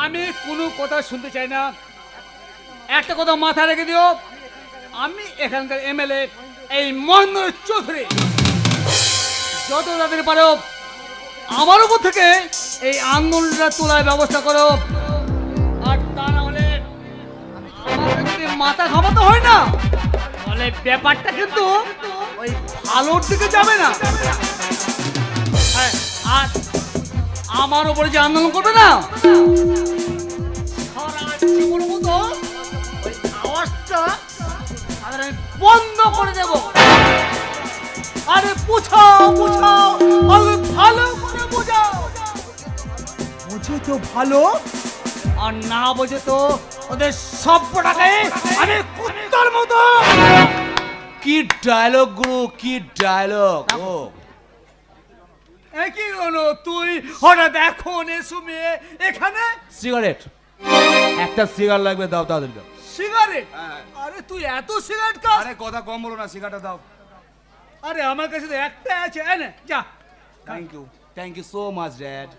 আমি কোনো কথা শুনতে চাই না। একটা কথা মাথায় রেখে দিও, আমি এখানকার এমএলএ এই মহেন্দ্র চৌধুরী। যত তাড়াতাড়ি পারো আমার উপর থেকে এই আন্দোলনটা তোলার ব্যবস্থা করো, আর তা না হলে আমাকে যদি মাথা ঘামাতে হয় না, তাহলে ব্যাপারটা কিন্তু ওই ভালোর দিকে যাবে না। আর আমার উপরে যে আন্দোলন করবে না, আওয়াজটা আমি বন্ধ করে দেব। আরে বুঝাও বুঝাও, ভালো করে বুঝাও। বুঝে তো ভালো, আর না বুঝে তো ওদের সবটাকে আমি কুত্তার মতো। কি ডায়লগ গুরু, কি ডায়লগ! ও কি হলো, তুই হঠাৎ এখন এসে এখানে? সিগারেট, একটা সিগারেট লাগবে, দাও তাদের দাও। সিগারেট? আরে তুই এত সিগারেট খাস? আরে কথা কম বলো না, সিগারেটটা দাও। আরে আমার কাছে তো একটা আছে, এনে যা। Thank you so much dad.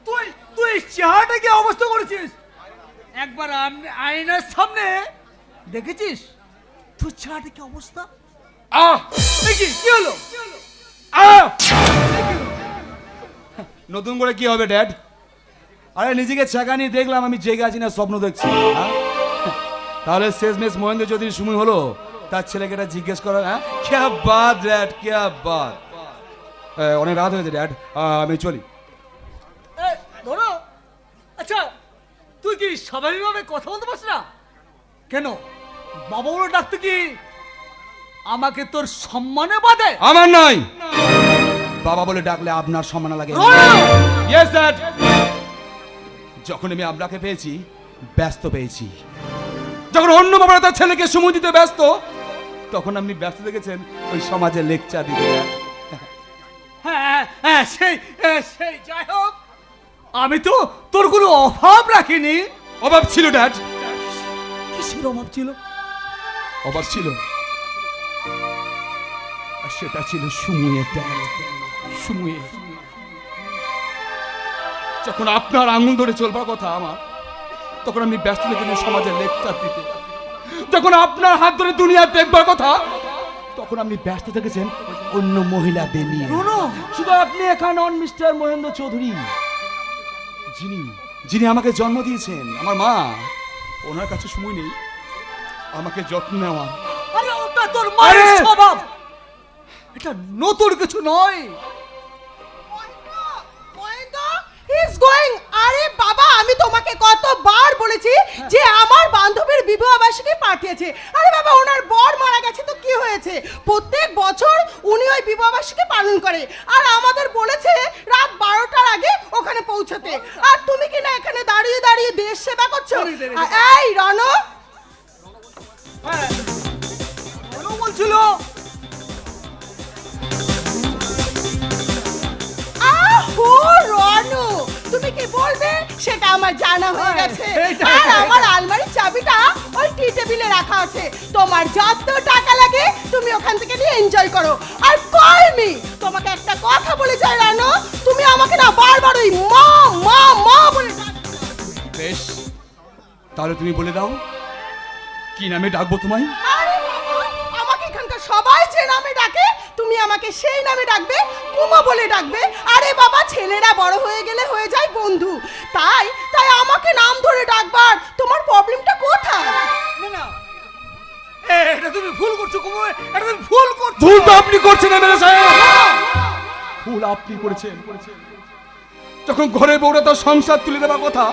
তুই তুই চেহারাটা কি অবস্থা করেছিস? একবার আয়নার সামনে দেখেছিস তুই চেহারাটা কি অবস্থা? দেখি কি হলো? নতুন করে কি হবে ড্যাড? আরে নিজেকে চাকা নিয়ে দেখলাম আমি জেগে আছি না স্বপ্ন দেখছি। তাহলে শেষমেশ মহেন্দ্র চৌধুরীর সময় হলো তার ছেলেকে এটা জিজ্ঞেস করা। হ্যাঁ, ক্যা বাত ড্যাড, ক্যা বাত। অনেক রাত হয়েছে ড্যাড, আমি চলি। ধরো, আচ্ছা তুই কি স্বাভাবিকভাবে কথা বলতে পারছিস না কেন? বাবা বলে ডাকতে কি আমাকে তোর সম্মানে বাদে? আমার নয়, বাবা বলে ডাকলে আপনার সম্মান লাগে। Yes dad. যখন আমি আপনাকে পেয়েছি ব্যস্ত পেয়েছি, যখন অন্য বাবারা তার ছেলেকে সময় দিতে ব্যস্ত, তখন আপনি ব্যস্ত দেখেছেন ওই সমাজে লেকচার দিতে। হ্যাঁ হ্যাঁ, সেই সেই যাই হোক, আমি তো তোর কোনো অভাব রাখিনি। অভাব ছিল ড্যাড। কিসের অভাব ছিল? অভাব ছিল, আর সেটা ছিল সময়ের ড্যাড। সময়ে যখন আপনার আঙুল ধরে চলবার কথা আমার, তখন আমি ব্যস্ত দেখেছি সমাজের লেকচার দিতে। যখন আপনার হাত ধরে দুনিয়া দেখবার কথা, তখন আপনি ব্যস্ত থেকেছেন অন্য মহিলাদের নিয়ে। শুধু আপনি একা নন মিস্টার মহেন্দ্র চৌধুরী, যিনি আমাকে জন্ম দিয়েছেন, আমার মা, ওনার কাছে সময় নেই আমাকে যত্ন নেওয়া। আরে ওটা তোর মায়ের স্বভাব, এটা নতুন কিছু নয়। আরে বাবা, আমি তোমাকে কতবার বলেছি যে আমার বান্ধবীর বিবাহ বার্ষিকী পাঠিয়েছে। আরে বাবা, ওনার বর মারা গেছে তো কি হয়েছে? প্রত্যেক বছর উনি ওই বিবাহ বার্ষিকী পালন করে, আর আমাদের বলেছে রাত 12টার আগে ওখানে পৌঁছাতে। আর তুমি কি না এখানে দাঁড়িয়ে দাঁড়িয়ে দেশ সেবা করছো? এই রনো, বলছিল রনু, তুমি কি বলবে সেটা আমার জানা হয়ে গেছে। আর আমার আলমারির চাবিটা ওই টি টেবিলে রাখা আছে। তোমার যত টাকা লাগে তুমি ওখান থেকে নিয়ে এনজয় করো। আর কল মি, তোমাকে একটা কথা বলে যাই রানু, তুমি আমাকে না বারবার ওই মা মা মা বলে। বেশ, তাহলে তুমি বলে দাও কি নামে ডাকবো তোমায়? আরে বাবা, আমাকে এখানকার সবাই যে নামে ডাকে তুমি আমাকে সেই নামে ডাকবে, কুমা বলে ডাকবে। আরে বাবা, ছেলেরা বড় হয়ে গেলে হয়ে যায় বন্ধু, তাই তাই আমাকে নাম ধরে ডাকবার তোমার প্রবলেমটা কোথায়? না, এটা তুমি ভুল করছো কুমু, এটা তুমি ভুল করছো। ভুল তো আপনি করছেন এমএলএ সাহেব, ভুল আপনি করেছেন। যখন ঘরে বউরা তার সংসার তুলে দেওয়ার কথা,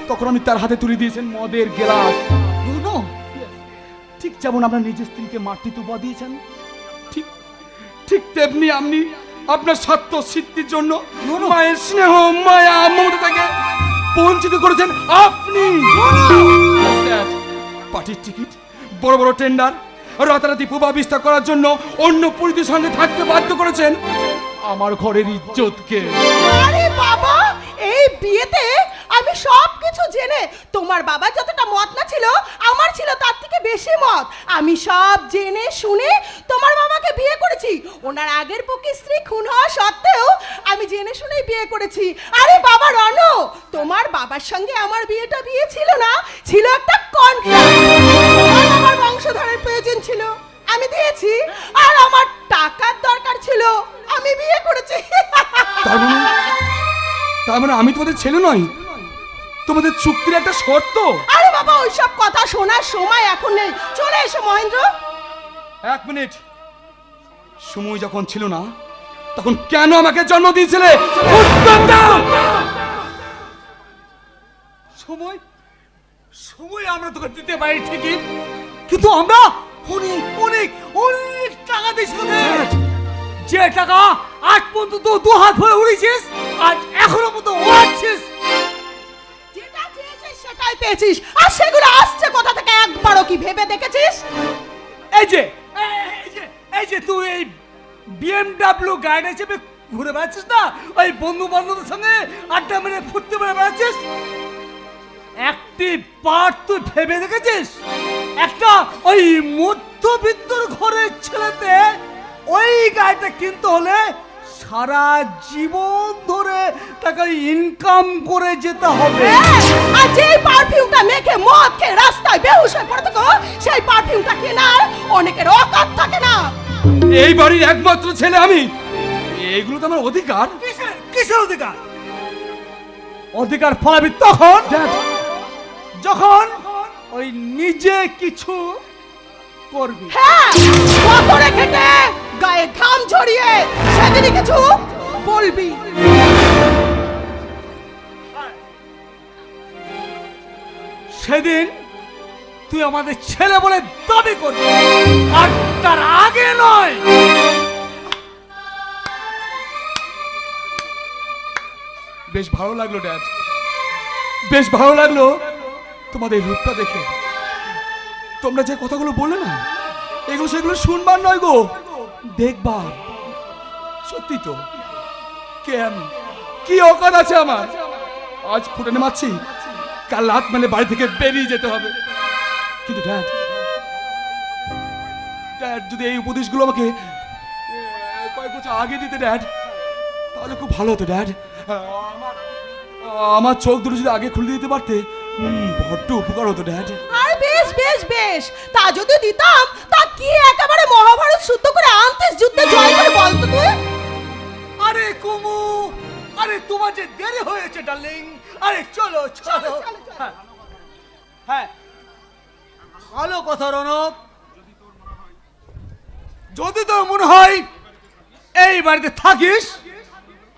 তখন আমি তার হাতে তুলে দিয়েছেন মদের গ্লাস। ঠিক যেমন আপনার নিজের স্ত্রীকে মাতৃত্ব উপহার দিয়েছেন, ঠিক ঠিক তেমনি আপনি আপনার স্বার্থ সিদ্ধির জন্য মায়ের স্নেহ মায়া মমতা থেকে বঞ্চিত করেছেন আপনি। পার্টির টিকিট, বড় বড় টেন্ডার, রাতারাতি প্রভাব বিস্তার করার জন্য অন্য পুরুষদের সঙ্গে থাকতে বাধ্য করেছেন আমার ঘরের ইজ্জতকে। আরে বাবা, এই বিয়েতে আমি সব কিছু জেনে, তোমার বাবা যতটা মত না ছিল আমার ছিল তার থেকে বেশি মত, আমি সব জেনে শুনে তোমার বাবাকে বিয়ে করেছি। ওনার আগের পক্ষে স্ত্রী খুন হওয়া সত্ত্বেও আমি জেনে শুনে বিয়ে বিয়ে করেছি। আরে বাবা রনো, তোমার বাবার সঙ্গে আমার বিয়ে ছিল না, ছিল একটা কন্ট্রাক্ট। তোমার বাবার বংশধরের প্রয়োজন ছিল, আমি দিয়েছি। আর আমার টাকার দরকার ছিল, আমি বিয়ে করেছি। তার মানে আমি তোমাদের ছেলে নই, তোমাদের চুক্তির একটা শর্ত। আরে বাবা, ওইসব কথা শোনার সময় এখন নেই, চলে এসো মহেন্দ্র। এক মিনিট, সময় যখন ছিল না তখন কেন আমাকে জন্ম দিয়েছিলে? উত্তর দাও। সময় সময় আমরা তোকে দিতে পারি ঠিকই, কিন্তু আমরা অনেক অনেক অনেক টাকা দিয়েছি তোকে। যে টাকা আজ পর্যন্ত দু হাত ভরে উড়িয়েছিস, আজ এখনো পর্যন্ত ওড়াচ্ছিস। যেটা চেয়েছিস সেটাই পেয়েছিস, আর সেগুলো আসছে কোথা থেকে একবারও কি ভেবে দেখেছিস? এই যে এই যে তুই এই BMW গাড়িটা চেপে ঘুরে বেড়াচ্ছিস না, ওই বন্ধু বান্ধবদের সঙ্গে আড্ডা মেরে ফুটতে মেরে বেড়াচ্ছিস, একটি পার্ট তুই ভেবে দেখেছিস? একটা ওই মধ্যবিত্তর ঘরের ছেলেতে ওই গাড়িটা কিনতে হলে সারা জীবন ধরে টাকা ইনকাম করে যেতে হবে। আর যেই পারফিউমটা মেখে মদ খেয়ে রাস্তায় বেহুশ হয়ে পড়ে থাকো, সেই পারফিউমটা কেনার অনেকের অকাত থাকে না। এই বাড়ির একমাত্র ছেলে আমি, এগুলো তো আমার অধিকার। কিসের অধিকার? অধিকার ফলাবি তখন যখন ওই নিজে কিছু করবি। হ্যাঁ, বছরে খেটে গায়ে ঘাম ঝরিয়ে সেদিনই কিছু বলবি। সেদিন তুই আমাদের ছেলে বলে দাবি করবি, আর তার আগে নয়। বেশ ভালো লাগলো ড্যাড, বেশ ভালো লাগলো তোমাদের রূপটা দেখে। তোমরা যে কথাগুলো বললে না, এগুলো সেগুলো শুনবার নয় গো, দেখবার। সত্যি তো, কে আমি, কি অকাত আছে আমার? আজ ফুটানে মারছি, কাল রাত মেলে বাড়ি থেকে বেরিয়ে যেতে হবে। কিন্তু ড্যাড, ড্যাড যদি এই উপদেশগুলো আমাকে কয়েক বছর আগে দিতে ড্যাড, তাহলে খুব ভালো হতো ড্যাড। আমার চোখ দুটো যদি আগে খুলে দিতে পারতে, বড্ড উপকার হতো ড্যাড। আর বেশ বেশ বেশ, তা যদি দিতাম, তা কি একেবারে মহাভারত শুদ্ধ করে আনতিস যুদ্ধে জয় করে বলতো তুই? আরে কুমু, আরে তোমার যে দেরি হয়েছে ডার্লিং, আরে চলো চলো। হ্যাঁ, হ্যাঁ, ভালো কথা রনক। যদি তোর মনে হয় এই বাড়িতে থাকিস,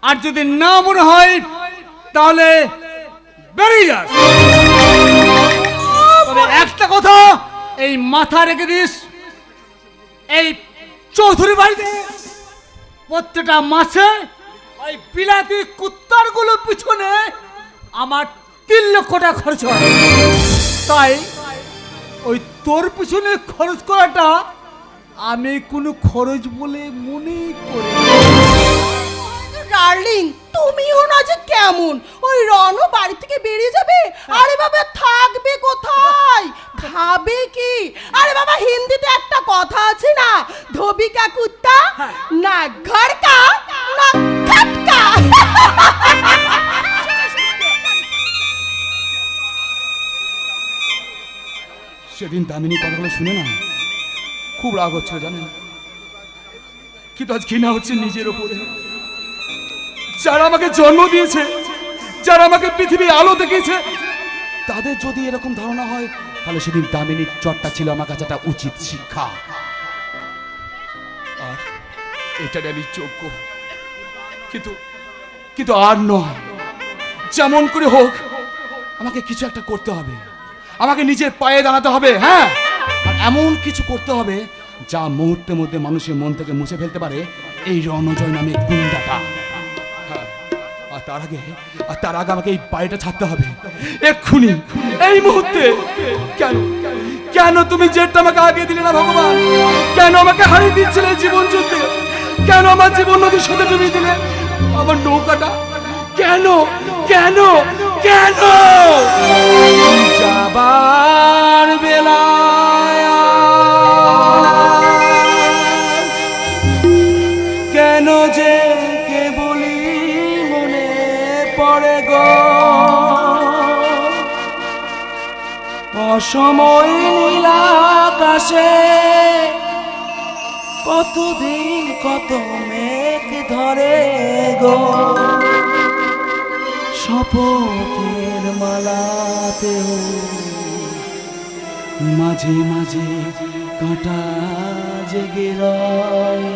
আর যদি না মনে হয় তাহলে বেরিয়ে যাস। তবে একটা কথা এই মাথা রেখে দিস, এই চৌধুরী বাড়িতে প্রত্যেকটা মাসে ওই বিলাতি কুত্তার গুলো পিছনে আমার 3 লক্ষ টাকা খরচ হয়। তাই ওই তোর পিছনে খরচ করাটা আমি কোনো খরচ বলে মনে করি। ডার্লিং, তুমিও না যে কেমন, ওই রনু বাড়ি থেকে বেরিয়ে যাবে, আরে বাবা থাকবে কোথায়, খাবে কি? আরে বাবা, হিন্দিতে একটা কথা আছে না, ধোবি কা কুত্তা না ঘর কা না খটকা। সেদিন দামিনী কথাগুলো শুনে না খুব রাগ হচ্ছিল জানেন, কিন্তু আজ ঘৃণা হচ্ছে নিজের ওপরে। যারা আমাকে জন্ম দিয়েছে, যারা আমাকে পৃথিবীর আলো দেখিয়েছে, তাদের যদি এরকম ধারণা হয়, তাহলে সেদিন দামিনীর চটটা ছিল আমার কাছে একটা উচিত শিক্ষা। আর এটা আমি যোগ্য, কিন্তু কিন্তু আর নয়। যেমন করে হোক আমাকে কিছু একটা করতে হবে, আমাকে নিজের পায়ে দাঁড়াতে হবে। হ্যাঁ, আর এমন কিছু করতে হবে যা মুহূর্তের মধ্যে মানুষের মন থেকে মুছে ফেলতে পারে এই রণজয় নামে গুন্ডাটা। হ্যাঁ, আর তার আগে আমাকে এই বাড়িটা ছাড়তে হবে এক্ষুনি, এই মুহূর্তে। কেন কেন তুমি জেটটা আমাকে আগে দিলে না ভগবান? কেন আমাকে হারিয়ে দিচ্ছিলে জীবন যুদ্ধে? কেন আমার জীবন নদীর সাথে ডুবিয়ে দিলে আমার নৌকাটা? কেন কেন কেন? যাবার বেলায় কেন যে কে বলি মনে পড়ে গো অসময় নীল আকাশে, কতদিন কত মেঘ ধরে গো শপথের মালাতেও মাঝে মাঝে কাঁটা জেগে রয়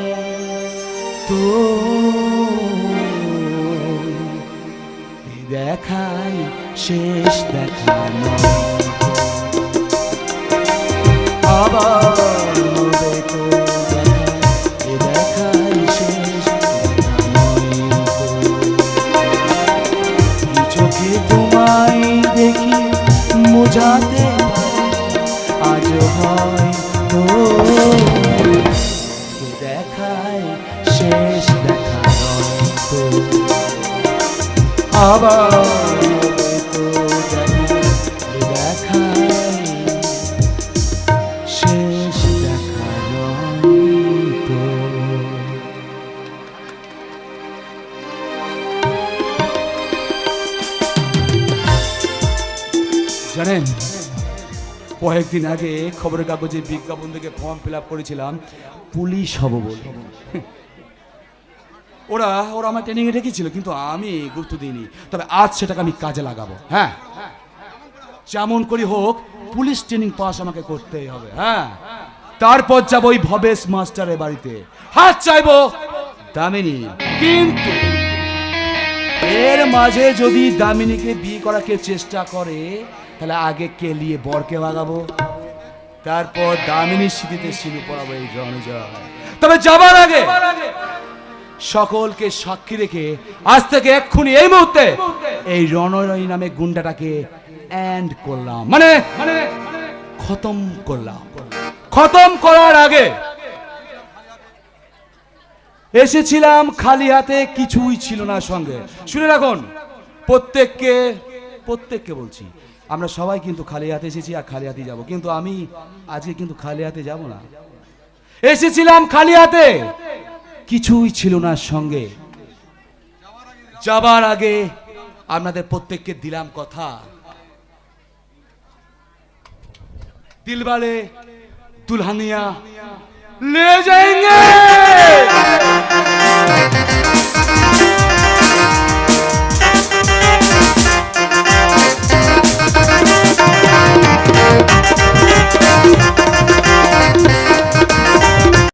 তো দেখাই শেষ দেখা নয়, আবার হবে তো দেখাই শেষ দেখা নয়। চোখে তোমায় দেখি মোজাতে আজ হয় তো দেখায় শেষ দেখা নয় তো, আবার তো দেখায় শেষ দেখা নয় তো। জানেন, কয়েকদিন আগে খবরের কাগজে বিজ্ঞাপন থেকে ফর্ম ফিল আপ করেছিলাম পুলিশ হব বলে। ওরা আমার ট্রেনিংয়ে রেখেছিল, কিন্তু আমি গুরুত্ব দিইনি। তবে আজ সেটাকে আমি কাজে লাগাবো। হ্যাঁ, যেমন করি হোক পুলিশ ট্রেনিং পাস আমাকে করতেই হবে। হ্যাঁ, তারপর যাবো ওই ভবেশ মাস্টারের বাড়িতে, হাত চাইবো দামিনী। কিন্তু এর মাঝে যদি দামিনীকে বিয়ে করার কেউ চেষ্টা করে, তাহলে আগে কেলিয়ে বরকে ভাগাবো, তারপর দামিনীর স্মৃতিতে সিঁদুর পরাবো এই রণজয়। তবে যাবার আগে সকলকে সাক্ষী রেখে আজ থেকে এক্ষুনি এই মুহূর্তে এই রণজয় নামে গুন্ডাটাকে এন্ড করলাম, মানে খতম করলাম। খতম করার আগে এসেছিলাম খালি হাতে, কিছুই ছিল না সঙ্গে। শুনে রাখুন, প্রত্যেককে বলছি, আমরা সবাই কিন্তু খালি হাতে এসেছি আর খালি হাতে যাব, কিন্তু আমি আজকে কিন্তু খালি হাতে যাব না। এসেছিলাম খালি হাতে, কিছুই ছিল না সঙ্গে। যাবার আগে আপনাদের প্রত্যেককে দিলাম কথা, দিলবালে দুলহানিয়া ले जाएंगे।